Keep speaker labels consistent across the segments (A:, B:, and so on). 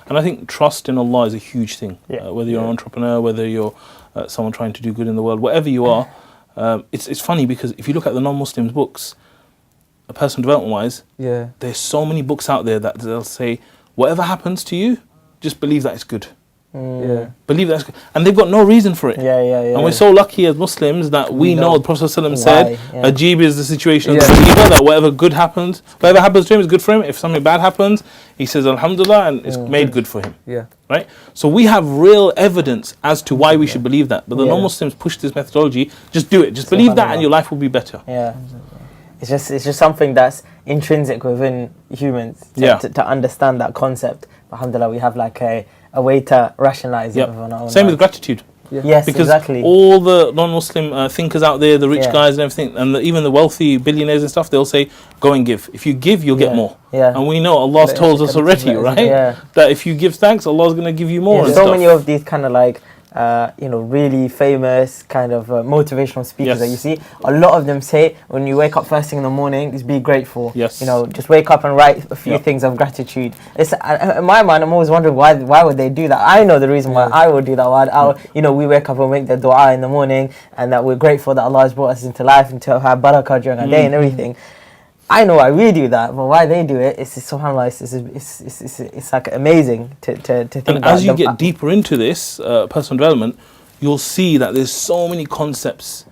A: And I think trust in Allah is a huge thing. Whether you're an entrepreneur, whether you're someone trying to do good in the world, whatever you are, it's funny because if you look at the non-Muslims' books, personal development-wise, there's so many books out there that they'll say, whatever happens to you, just believe that it's good. Believe that's good. And they've got no reason for it. And we're so lucky as Muslims that we know the Prophet ﷺ said, Ajib is the situation of the believer, that whatever happens to him is good for him. If something bad happens, he says Alhumdulillah, and it's made good for him. Right? So we have real evidence as to why we should believe that. But the non-Muslims push this methodology, just do it. Just believe that and your life will be better.
B: It's just something that's intrinsic within humans to understand that concept. Alhamdulillah, we have like a way to rationalize it on our own.
A: Same with gratitude.
B: Yes,
A: because
B: exactly.
A: all the non-Muslim thinkers out there, the rich guys and everything, and even the wealthy billionaires and stuff, they'll say, go and give. If you give, you'll get more. And we know Allah's told us already, right? That if you give thanks, Allah's going to give you more.
B: So many of these kind of like, really famous kind of motivational speakers that you see, a lot of them say when you wake up first thing in the morning, just be grateful. Just wake up and write a few things of gratitude. It's, in my mind, I'm always wondering why would they do that? I know the reason why I would do that. We wake up and make the dua in the morning, and that we're grateful that Allah has brought us into life and to have barakah during our day and everything. I know why we do that, but why they do it, it's subhanAllah, it's like amazing to think
A: and
B: about.
A: As you get deeper into this personal development, you'll see that there's so many concepts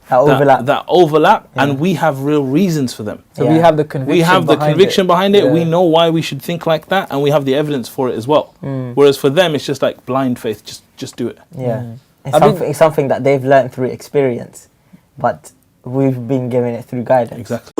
A: that overlap and we have real reasons for them.
C: So we have the conviction
A: behind it. We know why we should think like that, and we have the evidence for it as well. Whereas for them, it's just like blind faith, just do it.
B: It's something that they've learned through experience, but we've been given it through guidance.
A: Exactly.